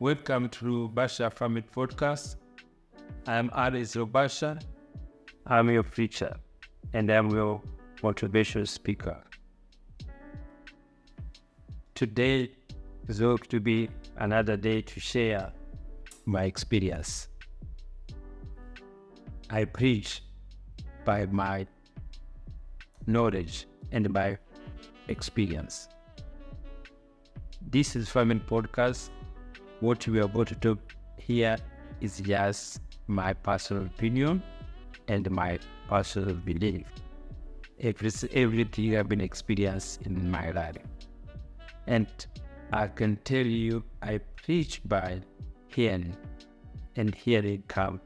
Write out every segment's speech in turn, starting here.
Welcome to Rubasha Family podcast. I'm Alice Rubasha. I'm your preacher and I'm your motivational speaker. Today is going to be another day to share my experience. I preach by my knowledge and my experience. This is Family Podcast. What we are going to do here is just my personal opinion and my personal belief. Everything I've been experienced in my life. And I can tell you, I preach by hearing, and hearing comes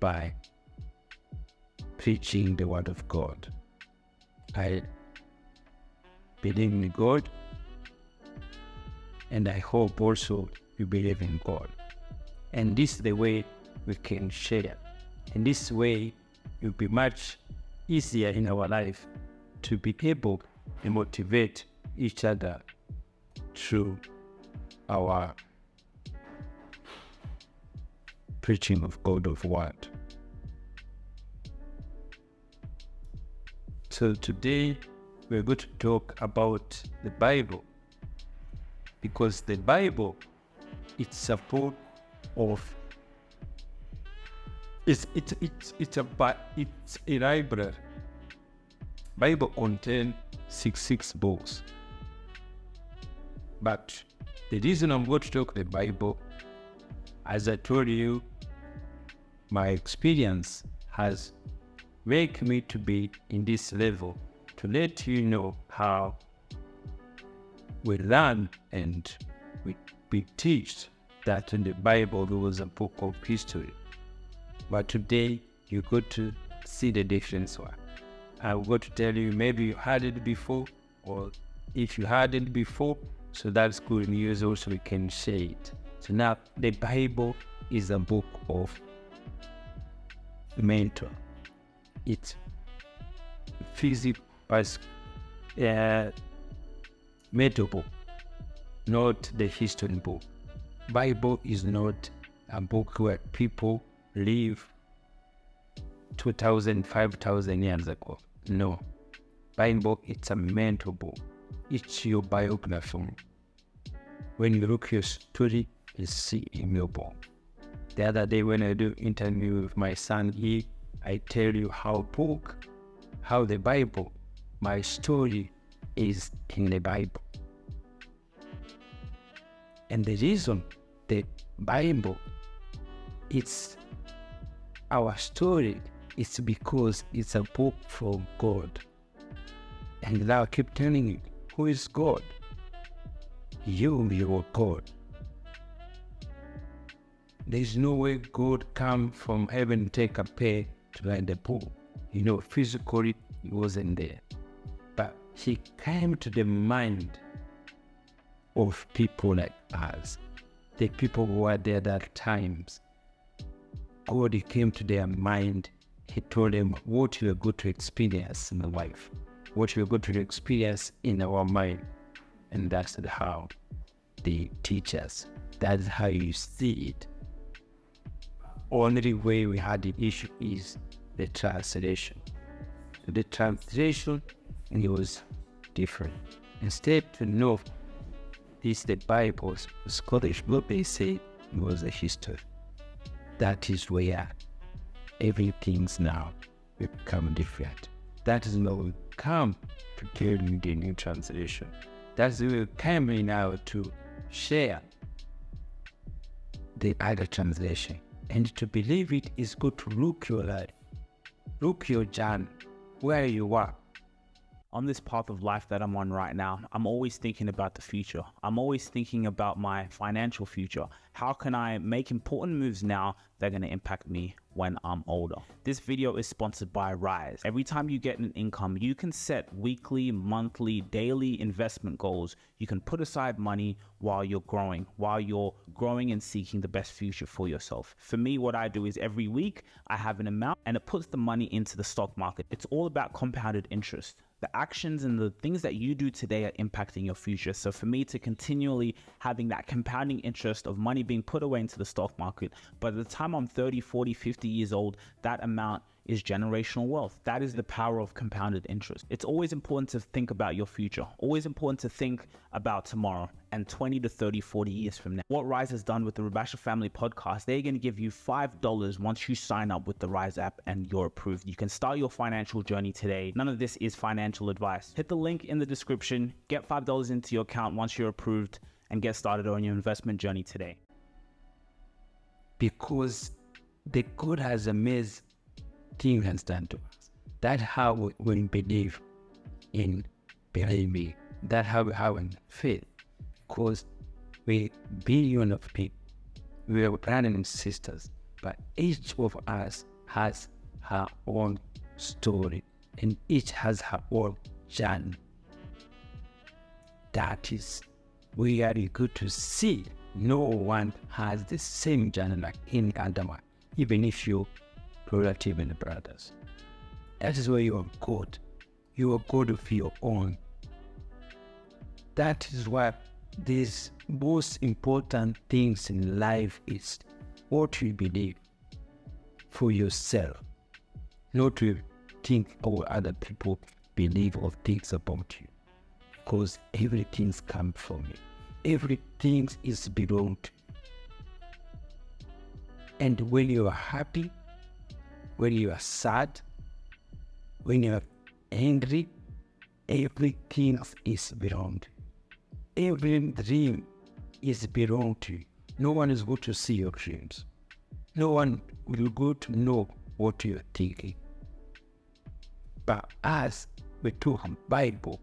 by preaching the word of God. I believe in God, and I hope also you believe in God. And this is the way we can share. And this way it will be much easier in our life to be able to motivate each other through our preaching of God of word. So today we're going to talk about the Bible, because the Bible, it's a book of it's a library. Bible contains 66 books. But the reason I'm going to talk the Bible, as I told you, my experience has made me to be in this level, to let you know how we learn and we teach that in the Bible there was a book of history. But today you got to see the difference. I'm going to tell you, maybe you heard it before, or if you heard it before, so that's good news also, we can share it. So now the Bible is a book of mentor. It's physical mentor book, not the history book. Bible is not a book where people live 2,000, 5,000 years ago. No. Bible, it's a mentor book. It's your biography. When you look your story, you see in your book. The other day when I do interview with my son here, I tell you how the Bible, my story is in the Bible. And the reason the Bible, it's our story, it's because it's a book from God. And now I keep telling you, who is God? You are God. There's no way God come from heaven, take a pen to write the book. Physically he wasn't there. But he came to the mind of people like us, the people who were there at that times. God, he came to their mind. He told them what you are going to experience in life, what you are going to experience in our mind. And that's how they teach us. That's how you see it. Only way we had the issue is the translation. The translation, it was different. Instead to know this, the Bible's Scottish book, they say it was a history. That is where everything's now become different. That is where we come to tell you the new translation. That's where we come in now to share the other translation. And to believe it is good to look your life, look your journey, where you are. On this path of life that I'm on right now, I'm always thinking about the future. I'm always thinking about my financial future. How can I make important moves now that are going to impact me when I'm older? This video is sponsored by Rise. Every time you get an income, you can set weekly, monthly, daily investment goals. You can put aside money while you're growing and seeking the best future for yourself. For me, what I do is every week I have an amount and it puts the money into the stock market. It's all about compounded interest. The actions and the things that you do today are impacting your future. So for me to continually having that compounding interest of money being put away into the stock market, by the time I'm 30, 40, 50 years old, that amount is generational wealth. That is the power of compounded interest. It's always important to think about your future, always important to think about tomorrow and 20 to 30, 40 years from now. What Rise has done with the Rubasha Family podcast, they're going to give you $5 once you sign up with the Rise app and you're approved. You can start your financial journey today. None of this is financial advice. Hit the link in the description, get $5 into your account once you're approved, and get started on your investment journey today. Because the God has amazing things has done to us. That's how we believe in believing. That's how we have faith. Because we billion of people, we are brothers and sisters, but each of us has her own story and each has her own journey. That is really good to see. No one has the same journey like any other one, even if you're relative and brothers. That is where you are good. You are good of your own. That is why these most important things in life is what you believe for yourself, not to think how other people believe or think about you. Because everything comes from you. Everything is belong to you. And when you are happy, when you are sad, when you are angry, everything is belong to you. Every dream is belong to you. No one is going to see your dreams. No one will go to know what you are thinking. But as we took Bible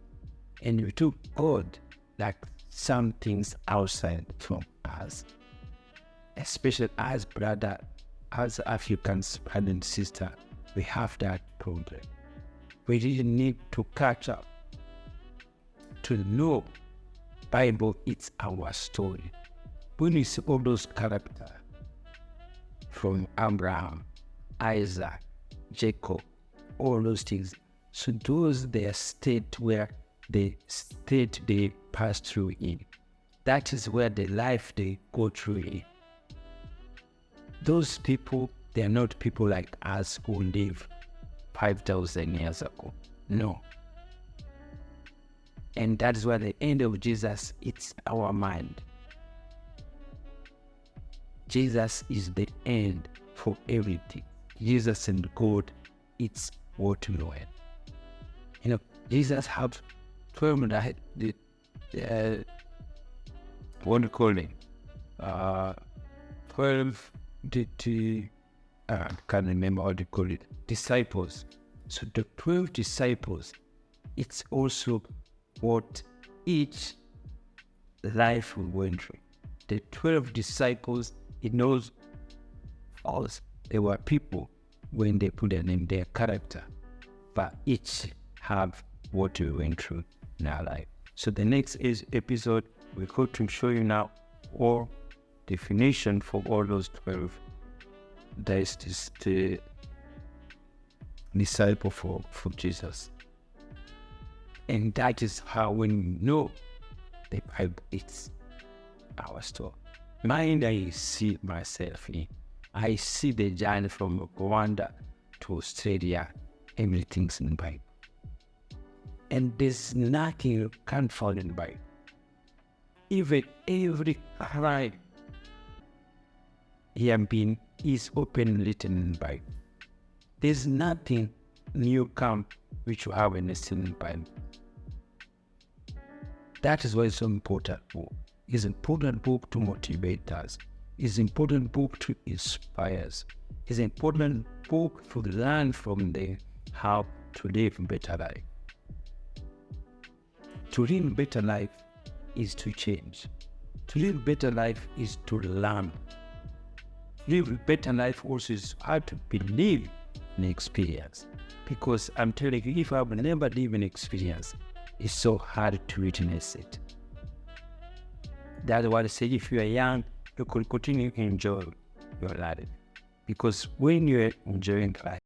and we took God, like some things outside from us, especially as brother, as Africans, brother and sister, we have that problem. We really need to catch up to know Bible is our story. When you see all those characters from Abraham, Isaac, Jacob, all those things, so those their state where the state they pass through in, that is where the life they go through in. Those people, they are not people like us who live 5,000 years ago. No. And that is why the end of Jesus, it's our mind. Jesus is the end for everything. Jesus and God, it's what we know. You know, Jesus had 12, what do you call it? 12, I can't remember how to call it, disciples. So the 12 disciples, it's also what each life we went through. The 12 disciples, it knows us. They were people when they put their name, their character, but each have what we went through in our life. So the next episode, we're going to show you now all definition for all those 12. There is the disciple for Jesus. And that is how, when you know the Bible, it's our story. Mine, I see myself in. I see the journey from Rwanda to Australia. Everything's in the Bible. And there's nothing you can't find in the Bible. Even every crime here been is open written in the Bible. There's nothing new come which you haven't seen in the Bible. That is why it's so important book. It's an important book to motivate us. It's an important book to inspire us. It's an important book to learn from them how to live a better life. To live a better life is to change. To live a better life is to learn. Live a better life also is how to believe in experience. Because I'm telling you, if I've never lived an experience, it's so hard to witness it. That's why I say if you are young, you could continue to enjoy your life. Because when you're enjoying life,